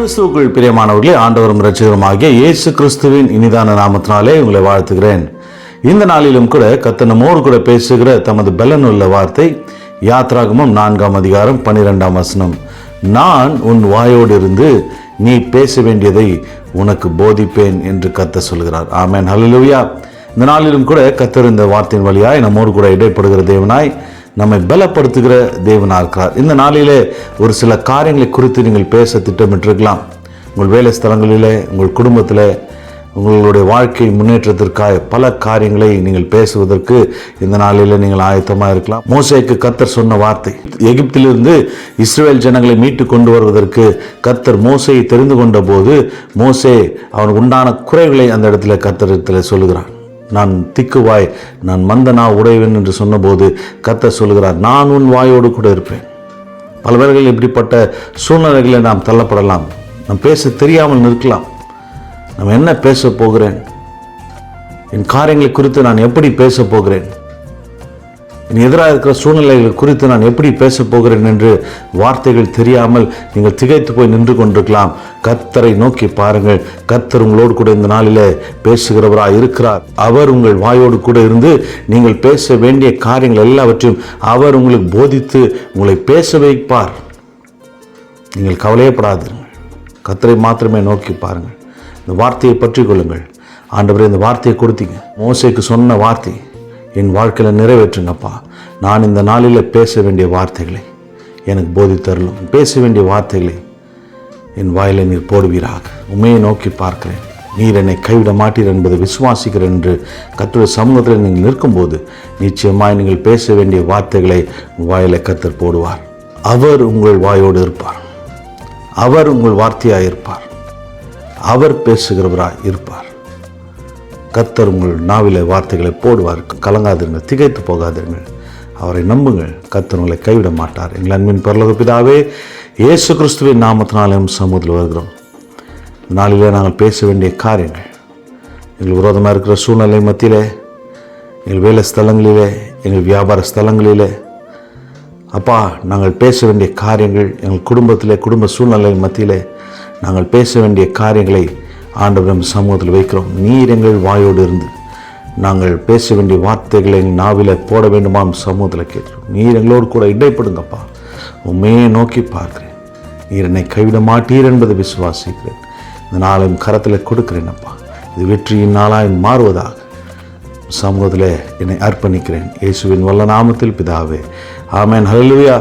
கிறிஸ்துவுக்குள் பிரியமானவர்களே, ஆண்டவரும் இரட்சகருமாகிய இயேசு கிறிஸ்துவின் இனிதான நாமத்தினாலே உங்களை வாழ்த்துகிறேன். இந்த நாளிலும் கூட கர்த்தர் நம்மோடு கூட பேசுகிற தமது பலனுள்ள வார்த்தை யாத்ராகமம் 4ஆம் அதிகாரம் 12ஆம் வசனம். நான் உன் வாயோடு இருந்து நீ பேச வேண்டியதை உனக்கு போதிப்பேன் என்று கர்த்தர் சொல்கிறார். ஆமென், ஹல்லேலூயா. இந்த நாளிலும் கூட கர்த்தர் இந்த வார்த்தையின் வழியாய் நம்மோடு கூட இடைப்படுகிற தேவனாய் நம்மை பலப்படுத்துகிற தேவனாக இருக்கிறார். இந்த நாளிலே ஒரு சில காரியங்களை குறித்து நீங்கள் பேச திட்டமிட்டிருக்கலாம். உங்கள் வேலை ஸ்தலங்களிலே, உங்கள் குடும்பத்தில், உங்களுடைய வாழ்க்கை முன்னேற்றத்திற்காக பல காரியங்களை நீங்கள் பேசுவதற்கு இந்த நாளிலே நீங்கள் ஆயத்தமாக இருக்கலாம். மோசேக்கு கர்த்தர் சொன்ன வார்த்தை, எகிப்திலிருந்து இஸ்ரவேல் ஜனங்களை மீட்டு கொண்டு வருவதற்கு கர்த்தர் மோசேயை தெரிந்து கொண்ட போது மோசே அவனுக்கு உண்டான குறைகளை அந்த இடத்துல கர்த்தரிடத்தில் சொல்லுகிறான். நான் திக்குவாய், நான் மந்தனா உடையவன் என்று சொன்னபோது கர்த்தர் சொல்கிறார், நான் உன் வாயோடு கூட இருப்பேன். பல பேர்கள் இப்படிப்பட்ட சூழ்நிலைகளில் நாம் தள்ளப்படலாம். நாம் பேச தெரியாமல் நிற்கலாம். நம்ம என்ன பேச போகிறேன், என் காரியங்களை குறித்து நான் எப்படி பேச போகிறேன், என் எதிராக இருக்கிற சூழ்நிலைகள் குறித்து நான் எப்படி பேச போகிறேன் என்று வார்த்தைகள் தெரியாமல் நீங்கள் திகைத்து போய் நின்று கொண்டிருக்கலாம். கர்த்தரை நோக்கி பாருங்கள். கர்த்தர் உங்களோடு கூட இந்த நாளிலே பேசுகிறவராக இருக்கிறார். அவர் உங்கள் வாயோடு கூட இருந்து நீங்கள் பேச வேண்டிய காரியங்கள் எல்லாவற்றையும் அவர் உங்களுக்கு போதித்து உங்களை பேச வைப்பார். நீங்கள் கவலையப்படாதீர்கள். கர்த்தரை மாத்திரமே நோக்கி பாருங்கள். இந்த வார்த்தையை பற்றி கொள்ளுங்கள். ஆண்டவரே, இந்த வார்த்தையை கொடுத்தீங்க, மோசேக்கு சொன்ன வார்த்தை என் வாழ்க்கையில் நிறைவேற்றுங்கப்பா. நான் இந்த நாளில் பேச வேண்டிய வார்த்தைகளை எனக்கு போதித்தரலும். பேச வேண்டிய வார்த்தைகளை என் வாயிலை நீர் போடுவீராக. உண்மையை நோக்கி பார்க்கிறேன். நீர் என்னை கைவிட மாட்டீர் என்பதை விசுவாசிக்கிறேன் என்று கர்த்தருடைய சமூகத்தில் நீங்கள் நிற்கும்போது நிச்சயமாய் நீங்கள் பேச வேண்டிய வார்த்தைகளை வாயிலை கர்த்தர் போடுவார். அவர் உங்கள் வாயோடு இருப்பார். அவர் உங்கள் வார்த்தையாக இருப்பார். அவர் பேசுகிறவராய் இருப்பார். கர்த்தர் உங்கள் நாவிலே வார்த்தைகளை போடுவார். கலங்காதிருங்கள், திகைத்து போகாதிருங்கள். அவரை நம்புங்கள். கர்த்தர் உங்களை கைவிட மாட்டார். எங்கள் அன்பின் பரலோக பிதாவே, இயேசு கிறிஸ்துவின் நாமத்தினாலும் சமூகத்தில் வருகிறோம். இந்த நாளிலே நாங்கள் பேச வேண்டிய காரியங்கள், எங்கள் விரோதமாக இருக்கிற சூழ்நிலை மத்தியிலே, எங்கள் வேலை ஸ்தலங்களிலே, எங்கள் வியாபார ஸ்தலங்களிலே அப்பா, நாங்கள் பேச வேண்டிய காரியங்கள், எங்கள் குடும்பத்திலே, குடும்ப சூழ்நிலை மத்தியிலே நாங்கள் பேச வேண்டிய காரியங்களை ஆண்டவரின் சமூகத்தில் வைக்கிறோம். நீர் எங்கள் வாயோடு இருந்து நாங்கள் பேச வேண்டிய வார்த்தைகளை எங்கள் நாவில போட வேண்டுமாம் சமூகத்தில் கேட்கிறோம். நீர் எங்களோடு கூட இடைப்படுங்கப்பா. உண்மையை நோக்கி பார்க்கிறேன். நீர் என்னை கைவிட மாட்டீர் என்பதை விசுவாசிக்கிறேன். இந்த நாளையும் கரத்தில் கொடுக்கிறேன் அப்பா. இது வெற்றியின் நாளாய் மாறுவதாக சமூகத்தில் என்னை அர்ப்பணிக்கிறேன். இயேசுவின் வல்ல நாமத்தில் பிதாவே, ஆமென், ஹல்லேலூயா.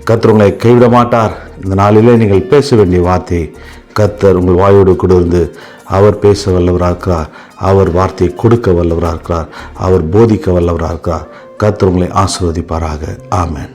கர்த்தர் உங்களை கைவிட மாட்டார். இந்த நாளிலே நீங்கள் பேச வேண்டிய வார்த்தையை கர்த்தர் உங்கள் வாயோடு கூட இருந்து அவர் பேச வல்லவராக இருக்கிறார். அவர் வார்த்தையை கொடுக்க வல்லவராக இருக்கிறார். அவர் போதிக்க வல்லவராக இருக்கிறார். கர்த்தர் உங்களை ஆசீர்வதிப்பாராக. ஆமென்.